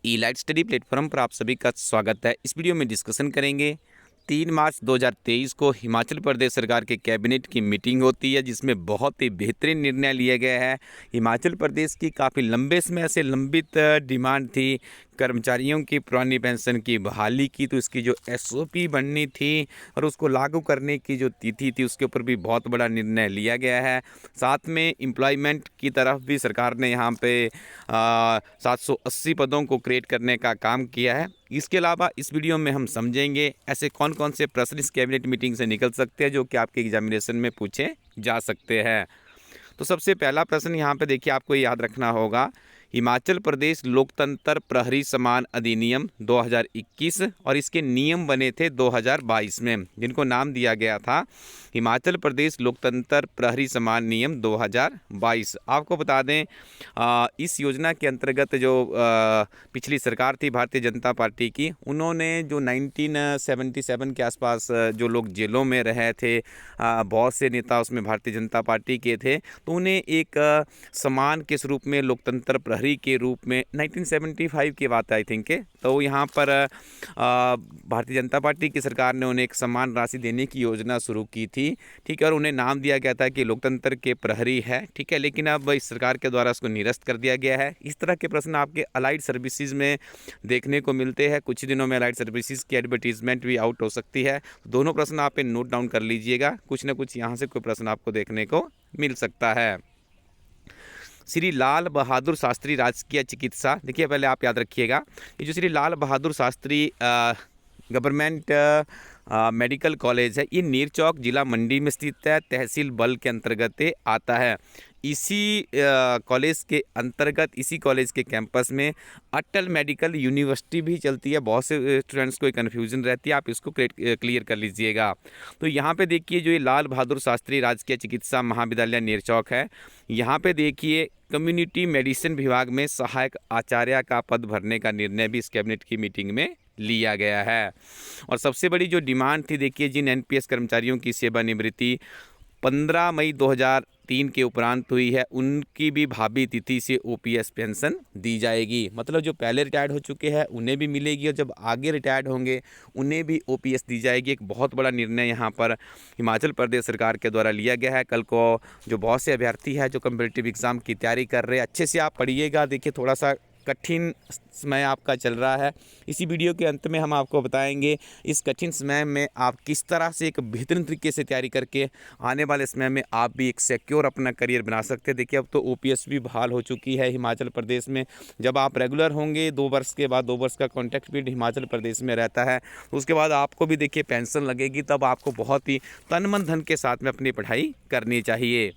ई light study platform पर आप सभी का स्वागत है। इस वीडियो में डिस्कशन करेंगे 3 मार्च 2023 को हिमाचल प्रदेश सरकार के कैबिनेट की मीटिंग होती है, जिसमें बहुत ही बेहतरीन निर्णय लिया गया है। हिमाचल प्रदेश की काफ़ी लंबे समय से लंबित डिमांड थी कर्मचारियों की पुरानी पेंशन की बहाली की, तो इसकी जो एसओपी बननी थी और उसको लागू करने की जो तिथि थी उसके ऊपर भी बहुत बड़ा निर्णय लिया गया है। साथ में एम्प्लॉयमेंट की तरफ भी सरकार ने यहाँ पे 780 पदों को क्रिएट करने का काम किया है। इसके अलावा इस वीडियो में हम समझेंगे ऐसे कौन कौन से प्रश्न इस कैबिनेट मीटिंग से निकल सकते हैं जो कि आपके एग्जामिनेशन में पूछे जा सकते हैं। तो सबसे पहला प्रश्न यहाँ पे देखिए, आपको याद रखना होगा, हिमाचल प्रदेश लोकतंत्र प्रहरी सम्मान अधिनियम 2021 और इसके नियम बने थे 2022 में, जिनको नाम दिया गया था हिमाचल प्रदेश लोकतंत्र प्रहरी सम्मान नियम 2022। आपको बता दें इस योजना के अंतर्गत जो पिछली सरकार थी भारतीय जनता पार्टी की, उन्होंने जो 1977 के आसपास जो लोग जेलों में रहे थे, बहुत से नेता उसमें भारतीय जनता पार्टी के थे, तो उन्हें एक सम्मान के स्वरूप में लोकतंत्र प्रहरी के रूप में 1975 की बात आई थिंक, तो यहाँ पर भारतीय जनता पार्टी की सरकार ने उन्हें एक सम्मान राशि देने की योजना शुरू की थी, ठीक है, और उन्हें नाम दिया गया था कि लोकतंत्र के प्रहरी है, ठीक है। लेकिन अब इस सरकार के द्वारा उसको निरस्त कर दिया गया है। इस तरह के प्रश्न आपके अलाइड सर्विसेज में देखने को मिलते हैं। कुछ दिनों में अलाइड सर्विसेज की एडवर्टीजमेंट भी आउट हो सकती है। दोनों प्रश्न आप नोट डाउन कर लीजिएगा, कुछ ना कुछ यहाँ से कोई प्रश्न आपको देखने को मिल सकता है। श्री लाल बहादुर शास्त्री राजकीय चिकित्सा, देखिए पहले आप याद रखिएगा, ये जो Shri Lal Bahadur Shastri government medical college है, ये नीरचौक जिला मंडी में स्थित है, तहसील बल के अंतर्गत आता है। इसी कॉलेज के अंतर्गत, इसी कॉलेज के कैंपस में अटल मेडिकल यूनिवर्सिटी भी चलती है। बहुत से स्टूडेंट्स को कन्फ्यूजन रहती है, आप इसको क्लियर कर लीजिएगा। तो यहाँ पे देखिए, जो ये लाल बहादुर शास्त्री राजकीय चिकित्सा महाविद्यालय नीरचौक है, यहाँ पे देखिए कम्युनिटी मेडिसिन विभाग में सहायक आचार्य का पद भरने का निर्णय भी इस कैबिनेट की मीटिंग में लिया गया है। और सबसे बड़ी जो डिमांड थी, देखिए जिन एनपीएस कर्मचारियों की सेवानिवृत्ति 15 मई 2003 के उपरांत हुई है, उनकी भी भावी तिथि से ओपीएस पेंशन दी जाएगी। मतलब जो पहले रिटायर्ड हो चुके हैं उन्हें भी मिलेगी और जब आगे रिटायर्ड होंगे उन्हें भी ओपीएस दी जाएगी। एक बहुत बड़ा निर्णय यहाँ पर हिमाचल प्रदेश सरकार के द्वारा लिया गया है। कल को जो बहुत से अभ्यर्थी है जो कम्पिटिटिव एग्ज़ाम की तैयारी कर रहे हैं, अच्छे से आप पढ़िएगा। देखिए थोड़ा सा कठिन समय आपका चल रहा है। इसी वीडियो के अंत में हम आपको बताएंगे इस कठिन समय में आप किस तरह से एक बेहतरीन तरीके से तैयारी करके आने वाले समय में आप भी एक सिक्योर अपना करियर बना सकते हैं। देखिए अब तो ओपीएस भी बहाल हो चुकी है हिमाचल प्रदेश में। जब आप रेगुलर होंगे 2 वर्ष के बाद, 2 वर्ष का कॉन्ट्रैक्ट पीरियड हिमाचल प्रदेश में रहता है, उसके बाद आपको भी देखिए पेंशन लगेगी। तब आपको बहुत ही तन मन धन के साथ में अपनी पढ़ाई करनी चाहिए।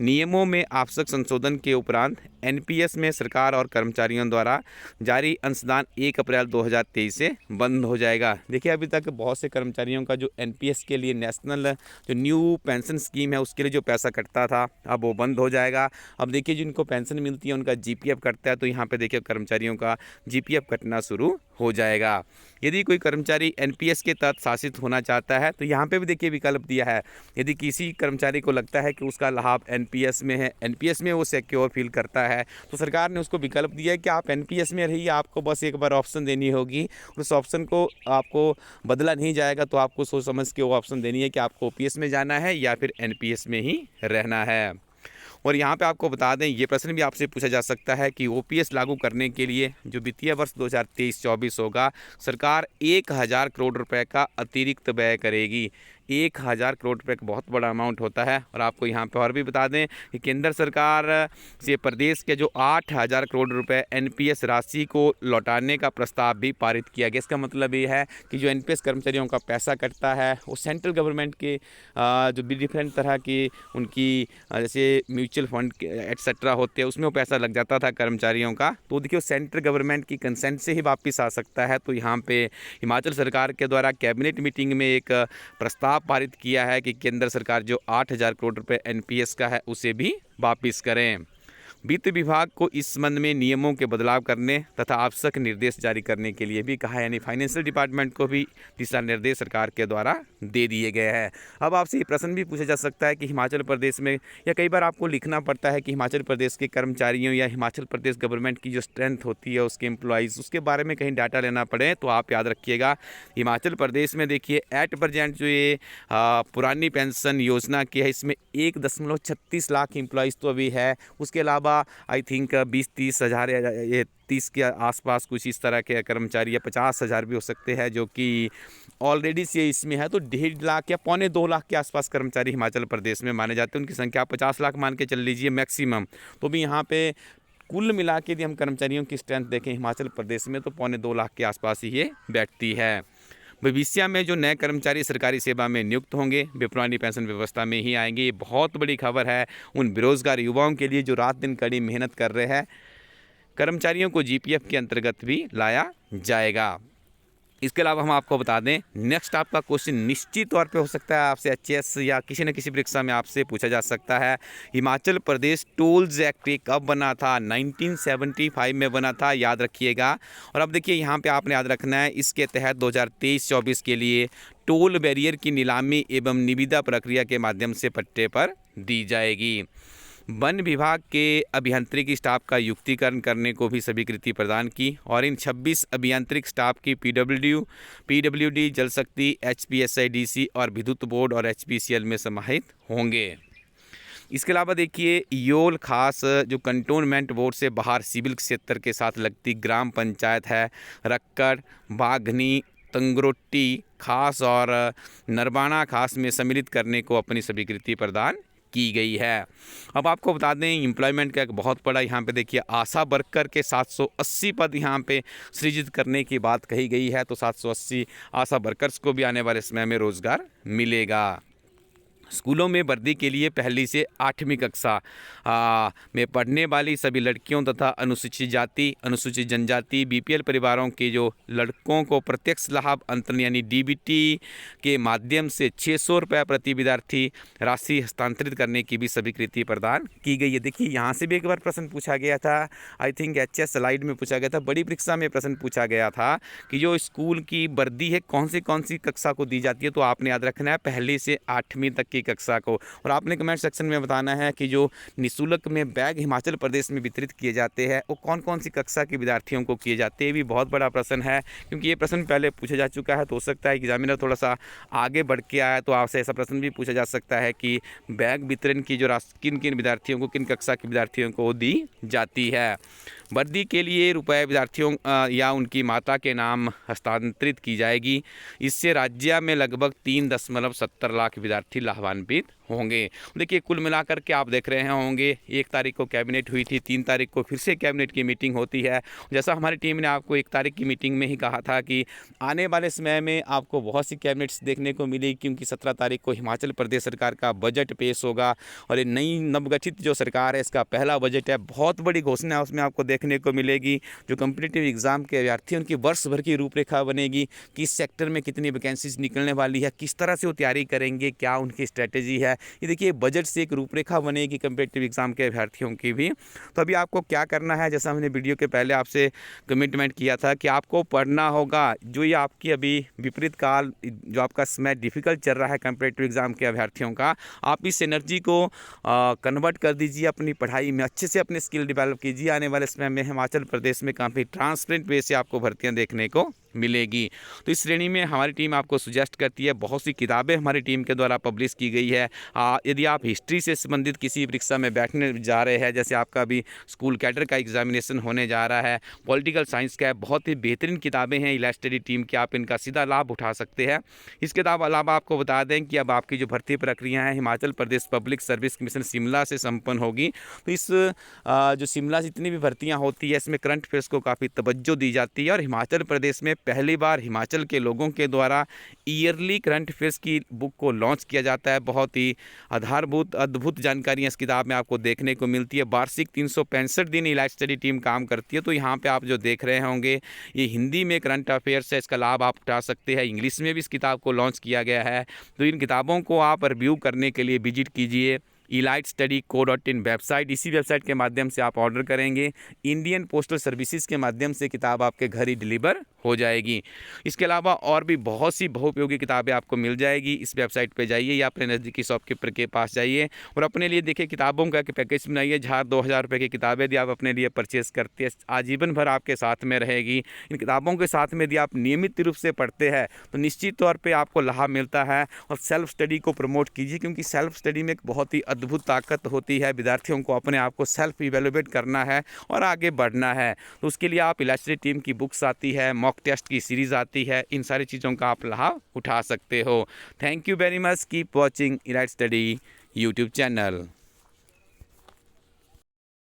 नियमों में आवश्यक संशोधन के उपरांत एनपीएस में सरकार और कर्मचारियों द्वारा जारी अंशदान 1 अप्रैल 2023 से बंद हो जाएगा। देखिए अभी तक बहुत से कर्मचारियों का जो एनपीएस के लिए नेशनल जो न्यू पेंशन स्कीम है उसके लिए जो पैसा कटता था, अब वो बंद हो जाएगा। अब देखिए जिनको पेंशन मिलती है उनका जीपीएफ कटता है, तो यहाँ पे देखिए कर्मचारियों का जीपीएफ कटना शुरू हो जाएगा। यदि कोई कर्मचारी एनपीएस के तहत शासित होना चाहता है तो यहाँ पे भी देखिए विकल्प दिया है। यदि किसी कर्मचारी को लगता है कि उसका लाभ एनपीएस में है, एनपीएस में वो सिक्योर फील करता है, तो सरकार ने उसको विकल्प दिया है कि आप एनपीएस में रहिए, आपको बस एक बार ऑप्शन देनी होगी। उस ऑप्शन को आपको बदला नहीं जाएगा, तो आपको सोच समझ के वो ऑप्शन देनी है कि आपको ओपीएस में जाना है या फिर एनपीएस में ही रहना है। और यहाँ पे आपको बता दें, ये प्रश्न भी आपसे पूछा जा सकता है कि ओपीएस लागू करने के लिए जो वित्तीय वर्ष 2023-24 होगा, सरकार 1000 करोड़ रुपए का अतिरिक्त व्यय करेगी। 1000 करोड़ रुपए का बहुत बड़ा अमाउंट होता है। और आपको यहाँ पे और भी बता दें कि केंद्र सरकार से प्रदेश के जो 8000 करोड़ रुपए एनपीएस राशि को लौटाने का प्रस्ताव भी पारित किया गया। इसका मतलब ये है कि जो एनपीएस कर्मचारियों का पैसा कटता है वो सेंट्रल गवर्नमेंट के जो भी डिफरेंट तरह की उनकी जैसे म्यूचुअल फंड एट्सेट्रा होते हैं, उसमें वो पैसा लग जाता था कर्मचारियों का, तो देखिए सेंट्रल गवर्नमेंट की कंसेंट से ही वापस आ सकता है। तो यहाँ पे हिमाचल सरकार के द्वारा कैबिनेट मीटिंग में एक प्रस्ताव पारित किया है कि केंद्र सरकार जो 8000 करोड़ रुपए एनपीएस का है उसे भी वापस करें। वित्त विभाग को इस संबंध में नियमों के बदलाव करने तथा आवश्यक निर्देश जारी करने के लिए भी कहा, यानी फाइनेंशियल डिपार्टमेंट को भी दिशा निर्देश सरकार के द्वारा दे दिए गए हैं। अब आपसे ये प्रश्न भी पूछा जा सकता है कि हिमाचल प्रदेश में, या कई बार आपको लिखना पड़ता है कि हिमाचल प्रदेश के कर्मचारियों या हिमाचल प्रदेश गवर्नमेंट की जो स्ट्रेंथ होती है उसके एम्प्लॉइज़, उसके बारे में कहीं डाटा लेना पड़े तो आप याद रखिएगा हिमाचल प्रदेश में देखिए एट प्रेजेंट जो ये पुरानी पेंशन योजना की है इसमें 1.36 लाख एम्प्लॉइज़ तो अभी है। उसके अलावा आई थिंक 20-30 हज़ार, ये 30 के आसपास कुछ इस तरह के कर्मचारी, या 50,000 भी हो सकते हैं जो कि ऑलरेडी से इसमें है। तो 1.5 लाख या 1.25 लाख के आसपास कर्मचारी हिमाचल प्रदेश में माने जाते हैं। उनकी संख्या 50 लाख मान के चल लीजिए मैक्सिमम। तो भी यहाँ पे कुल मिला के यदि हम कर्मचारियों की स्ट्रेंथ देखें हिमाचल प्रदेश में तो 1.25 लाख के आसपास ही ये बैठती है। भविष्य में जो नए कर्मचारी सरकारी सेवा में नियुक्त होंगे वे पुरानी पेंशन व्यवस्था में ही आएंगे। ये बहुत बड़ी खबर है उन बेरोजगार युवाओं के लिए जो रात दिन कड़ी मेहनत कर रहे हैं। कर्मचारियों को जीपीएफ के अंतर्गत भी लाया जाएगा। इसके अलावा हम आपको बता दें नेक्स्ट आपका क्वेश्चन निश्चित तौर पे हो सकता है आपसे एचएस या किसी न किसी परीक्षा में आपसे पूछा जा सकता है। हिमाचल प्रदेश टोल्स एक्ट कब बना था? 1975 में बना था, याद रखिएगा। और अब देखिए यहाँ पे आपने याद रखना है इसके तहत 2023-24 के लिए टोल बैरियर की नीलामी एवं निविदा प्रक्रिया के माध्यम से पट्टे पर दी जाएगी। वन विभाग के अभियांत्रिकी स्टाफ का युक्तिकरण करने को भी स्वीकृति प्रदान की और इन 26 अभियांत्रिक स्टाफ की पीडब्ल्यूडी, जल शक्ति, एचपीएसआईडीसी और विद्युत बोर्ड और एचपीसीएल में समाहित होंगे। इसके अलावा देखिए योल खास जो कंटोनमेंट बोर्ड से बाहर सिविल क्षेत्र के साथ लगती ग्राम पंचायत है रक्कड़, बाघनी, तंगरोटी खास और नरबाना खास में सम्मिलित करने को अपनी स्वीकृति प्रदान की गई है। अब आपको बता दें एम्प्लॉयमेंट का एक बहुत बड़ा यहाँ पे देखिए आशा वर्कर के 780 पद यहाँ पे सृजित करने की बात कही गई है। तो 780 आशा वर्कर्स को भी आने वाले समय में रोज़गार मिलेगा। स्कूलों में वर्दी के लिए पहली से 8वीं कक्षा में पढ़ने वाली सभी लड़कियों तथा अनुसूचित जाति, अनुसूचित जनजाति, बीपीएल परिवारों के जो लड़कों को प्रत्यक्ष लाभ अंतरण यानी डीबीटी के माध्यम से 600 रुपये प्रति विद्यार्थी राशि हस्तांतरित करने की भी स्वीकृति प्रदान की गई है। देखिए यहाँ से भी एक बार प्रश्न पूछा गया था, आई थिंक एचएस स्लाइड में पूछा गया था, बड़ी परीक्षा में प्रश्न पूछा गया था कि जो स्कूल की वर्दी है कौन सी कक्षा को दी जाती है। तो आपने याद रखना है पहली से 8वीं तक की कक्षा को। और आपने कमेंट सेक्शन में बताना है कि जो निःशुल्क में बैग हिमाचल प्रदेश में वितरित किए जाते हैं वो कौन सी कक्षा के विद्यार्थियों को किए जाते हैं। ये भी बहुत बड़ा प्रश्न है क्योंकि ये प्रश्न पहले पूछा जा चुका है। तो हो सकता है कि एग्जामिनर थोड़ा सा आगे बढ़ के आया तो आपसे ऐसा प्रश्न भी पूछा जा सकता है कि बैग वितरण की जो राशि किन किन विद्यार्थियों को, किन कक्षा के विद्यार्थियों को दी जाती है। वर्दी के लिए रुपए विद्यार्थियों या उनकी माता के नाम हस्तांतरित की जाएगी। इससे राज्य में लगभग 3.70 लाख विद्यार्थी लाभान्वित होंगे। देखिए कुल मिलाकर के आप देख रहे होंगे 1 तारीख को कैबिनेट हुई थी, 3 तारीख को फिर से कैबिनेट की मीटिंग होती है। जैसा हमारी टीम ने आपको 1 तारीख की मीटिंग में ही कहा था कि आने वाले समय में आपको बहुत सी कैबिनेट्स देखने को मिलेगी क्योंकि 17 तारीख को हिमाचल प्रदेश सरकार का बजट पेश होगा और ये नई नवगठित जो सरकार है इसका पहला बजट है। बहुत बड़ी घोषणा है उसमें आपको देखने को मिलेगी। जो कॉम्पिटिटिव एग्जाम के अभ्यर्थी उनकी वर्ष भर की रूपरेखा बनेगी, किस सेक्टर में कितनी वैकेंसीज निकलने वाली है, किस तरह से वो तैयारी करेंगे, क्या उनकी स्ट्रैटेजी है। ये देखिए बजट से एक रूपरेखा बनेगी कॉम्पिटिटिव एग्जाम के अभ्यर्थियों की भी। तो अभी आपको क्या करना है, जैसा हमने वीडियो के पहले आपसे कमिटमेंट किया था कि आपको पढ़ना होगा। जो ये आपकी अभी विपरीत काल जो आपका समय डिफिकल्ट चल रहा है कॉम्पिटिटिव एग्जाम के अभ्यर्थियों का, आप इस एनर्जी को कन्वर्ट कर दीजिए अपनी पढ़ाई में, अच्छे से अपने स्किल डेवलप कीजिए। आने वाले समय में हिमाचल प्रदेश में काफ़ी ट्रांसपेरेंट वे से आपको भर्तियाँ देखने को मिलेगी। तो इस श्रेणी में हमारी टीम आपको सुजेस्ट करती है, बहुत सी किताबें हमारी टीम के द्वारा पब्लिश की गई है। यदि आप हिस्ट्री से संबंधित किसी परीक्षा में बैठने जा रहे हैं, जैसे आपका भी स्कूल कैडर का एग्जामिनेशन होने जा रहा है, पॉलिटिकल साइंस का है, बहुत ही बेहतरीन किताबें हैं इलास्टडी टीम की, आप इनका सीधा लाभ उठा सकते हैं। इसके अलावा आपको बता दें कि अब आपकी जो भर्ती प्रक्रिया है Himachal Pradesh public service commission Shimla से संपन्न होगी। तो इस जो शिमला से जितनी भी भर्तियाँ होती है इसमें करंट अफेयर्स को काफ़ी तवज्जो दी जाती है और हिमाचल प्रदेश में पहली बार हिमाचल के लोगों के द्वारा ईयरली करंट अफेयर्स की बुक को लॉन्च किया जाता है। बहुत ही आधारभूत अद्भुत जानकारियाँ इस किताब में आपको देखने को मिलती है। वार्षिक 365 दिन इलास्टडी टीम काम करती है। तो यहाँ पे आप जो देख रहे होंगे ये हिंदी में करंट अफेयर्स है, इसका लाभ आप उठा सकते हैं। इंग्लिश में भी इस किताब को लॉन्च किया गया है। तो इन किताबों को आप रिव्यू करने के लिए विजिट कीजिए elitestudyco.in वेबसाइट, इसी वेबसाइट के माध्यम से आप ऑर्डर करेंगे, इंडियन पोस्टल सर्विसेज के माध्यम से किताब आपके घर ही डिलीवर हो जाएगी। इसके अलावा और भी बहुत सी बहुपयोगी किताबें आपको मिल जाएगी। इस वेबसाइट पे जाइए या अपने नज़दीकी शॉपकीपर के पास जाइए और अपने लिए देखिए किताबों का पैकेज बनाइए, जहाँ 2000 रुपये की किताबें यदि आप अपने लिए परचेज़ करते हैं आजीवन भर आपके साथ में रहेगी। इन किताबों के साथ में यदि आप नियमित रूप से पढ़ते हैं तो निश्चित तौर पर आपको लाभ मिलता है। और सेल्फ स्टडी को प्रमोट कीजिए, क्योंकि सेल्फ स्टडी में एक बहुत ही अद्भुत ताकत होती है। विद्यार्थियों को अपने आप को सेल्फ इवेलुएट करना है और आगे बढ़ना है, तो उसके लिए आप इलाइट स्टडी टीम की बुक्स आती है, मॉक टेस्ट की सीरीज़ आती है, इन सारी चीज़ों का आप लाभ उठा सकते हो। Thank you very much, keep watching elite study YouTube channel.